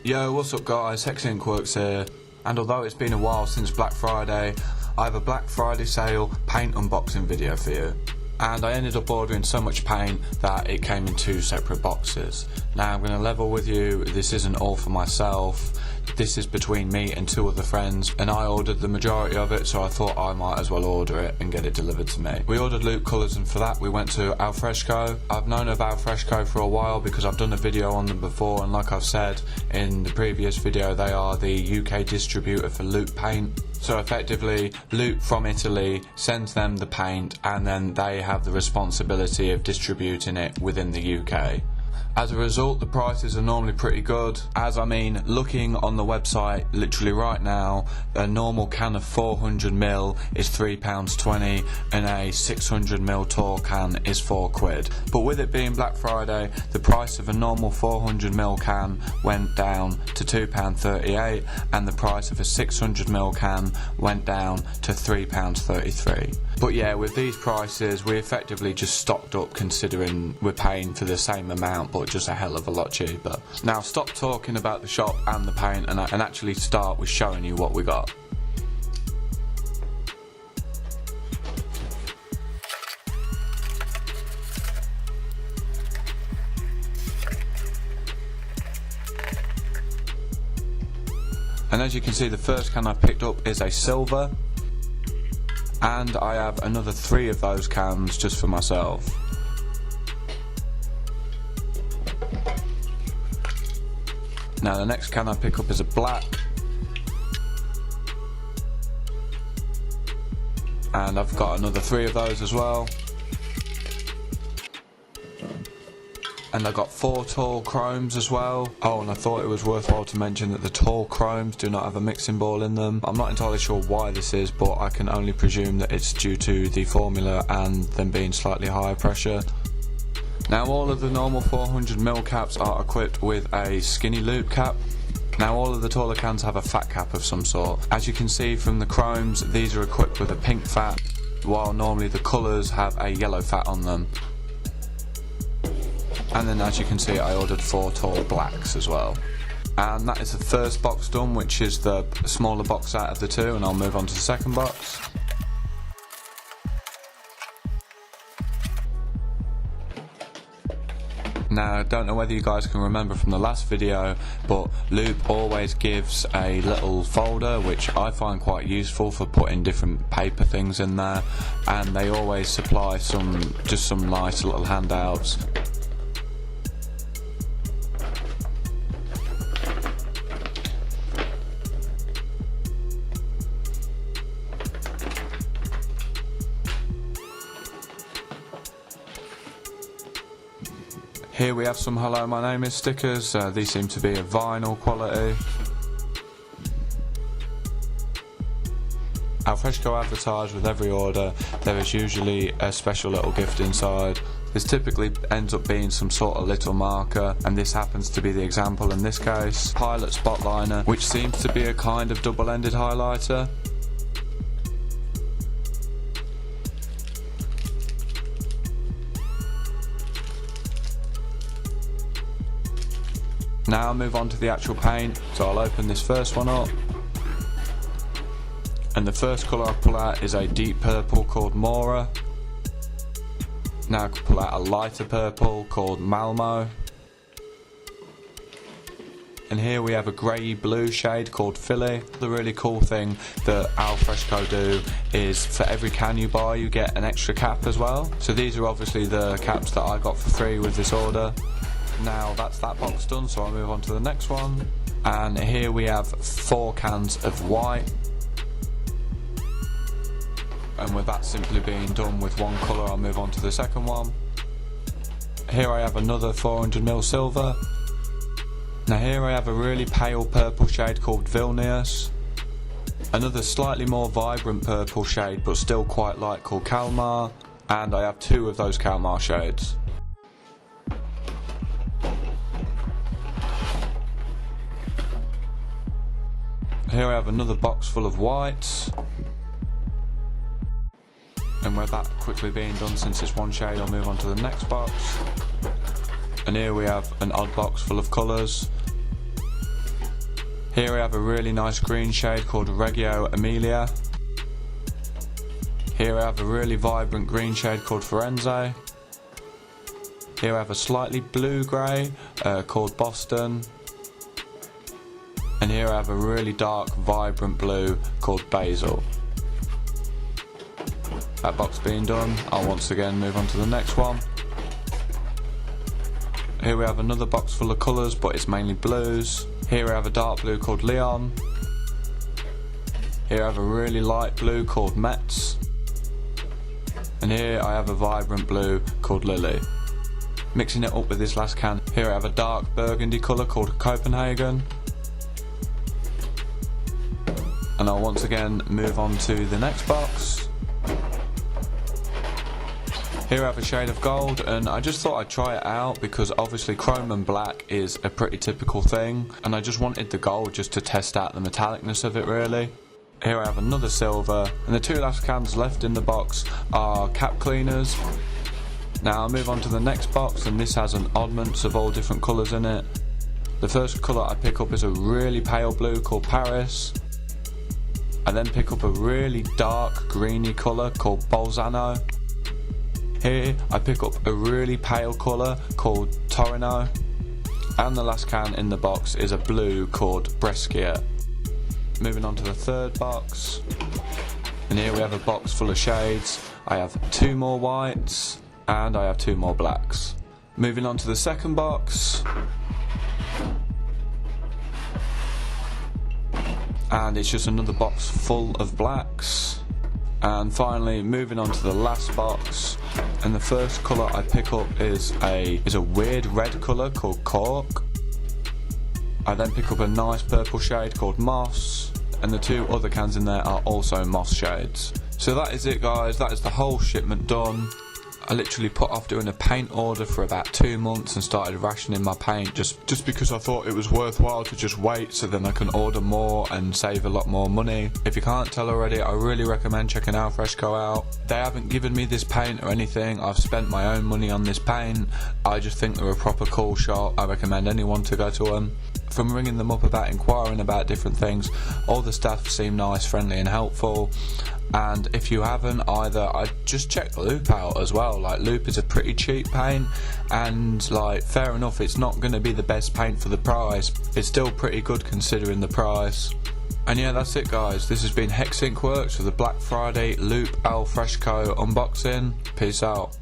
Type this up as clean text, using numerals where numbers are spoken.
Yo, what's up guys, HexxInkworks here, and although it's been a while since Black Friday, I have a Black Friday sale paint unboxing video for you. And I ended up ordering so much paint that it came in 2 separate boxes. Now I'm going to level with you, this isn't all for myself, this is between me and 2 other friends, and I ordered the majority of it, so I thought I might as well order it and get it delivered to me. We ordered loop colours, and for that we went to Alfescho. I've known of Alfescho for a while because I've done a video on them before, and like I've said in the previous video, they are the UK distributor for loop paint. So effectively, Loop from Italy sends them the paint, and then they have the responsibility of distributing it within the UK. As a result, the prices are normally pretty good. As I mean, looking on the website literally right now, a normal can of 400ml is £3.20 and a 600ml tall can is £4. But with it being Black Friday, the price of a normal 400ml can went down to £2.38 and the price of a 600ml can went down to £3.33. But yeah, with these prices, we effectively just stocked up considering we're paying for the same amount, but just a hell of a lot cheaper. Now stop talking about the shop and the paint and actually start with showing you what we got. And as you can see, the first can I picked up is a silver, and I have another 3 of those cans just for myself. Now the next can I pick up is a black, and I've got another 3 of those as well. And I got 4 tall chromes as well. Oh, and I thought it was worthwhile to mention that the tall chromes do not have a mixing ball in them. I'm not entirely sure why this is, but I can only presume that it's due to the formula and them being slightly higher pressure. Now all of the normal 400ml caps are equipped with a skinny loop cap. Now all of the taller cans have a fat cap of some sort. As you can see from the chromes, these are equipped with a pink fat, while normally the colours have a yellow fat on them. And then as you can see, I ordered 4 tall blacks as well. And that is the first box done, which is the smaller box out of the 2, and I'll move on to the second box. Now I don't know whether you guys can remember from the last video, but Loop always gives a little folder which I find quite useful for putting different paper things in there, and they always supply some nice little handouts. Here we have some "Hello, my name is" stickers. These seem to be of vinyl quality. Alfescho advertise with every order there is usually a special little gift inside. This typically ends up being some sort of little marker, and this happens to be the example in this case. Pilot spot liner, which seems to be a kind of double-ended highlighter. Now I'll move on to the actual paint, so I'll open this first one up. And the first colour I pull out is a deep purple called Mora. Now I can pull out a lighter purple called Malmo. And here we have a grey blue shade called Philly. The really cool thing that Alfescho do is for every can you buy you get an extra cap as well. So these are obviously the caps that I got for free with this order. Now that's that box done, so I'll move on to the next one. And here we have 4 cans of white. And with that simply being done with one colour, I'll move on to the second one. Here I have another 400ml silver. Now here I have a really pale purple shade called Vilnius. Another slightly more vibrant purple shade but still quite light called Kalmar. And I have 2 of those Kalmar shades. Here I have another box full of whites. And with that quickly being done, since it's one shade, I'll move on to the next box. And here we have an odd box full of colours. Here we have a really nice green shade called Reggio Emilia. Here we have a really vibrant green shade called Firenze. Here we have a slightly blue-grey called Boston. And here I have a really dark, vibrant blue called Basil. That box being done, I'll once again move on to the next one. Here we have another box full of colours, but it's mainly blues. Here we have a dark blue called Leon. Here I have a really light blue called Metz. And here I have a vibrant blue called Lily. Mixing it up with this last can, here I have a dark burgundy colour called Copenhagen. And I'll once again move on to the next box. Here I have a shade of gold, and I just thought I'd try it out because obviously chrome and black is a pretty typical thing, and I just wanted the gold just to test out the metallicness of it really. Here I have another silver, and the two last cans left in the box are cap cleaners. Now I'll move on to the next box, and this has an oddments of all different colours in it. The first colour I pick up is a really pale blue called Paris. I then pick up a really dark greeny colour called Bolzano. Here I pick up a really pale colour called Torino. And the last can in the box is a blue called Brescia. Moving on to the third box. And here we have a box full of shades. I have 2 more whites and I have 2 more blacks. Moving on to the second box. And it's just another box full of blacks. And finally moving on to the last box, and the first colour I pick up is a weird red colour called Cork. I then pick up a nice purple shade called Moss, and the 2 other cans in there are also moss shades. So that is it guys, that is the whole shipment done. I literally put off doing a paint order for about 2 months and started rationing my paint just because I thought it was worthwhile to just wait so then I can order more and save a lot more money. If you can't tell already, I really recommend checking Alfescho out. They haven't given me this paint or anything, I've spent my own money on this paint. I just think they're a proper cool shop, I recommend anyone to go to them. From ringing them up about inquiring about different things, all the staff seem nice, friendly and helpful. And if you haven't either, I just check Loop out as well. Like Loop is a pretty cheap paint, and like fair enough, it's not going to be the best paint for the price. It's still pretty good considering the price. And yeah, that's it guys. This has been HexxInkworks with the Black Friday Loop Alfresco unboxing. Peace out.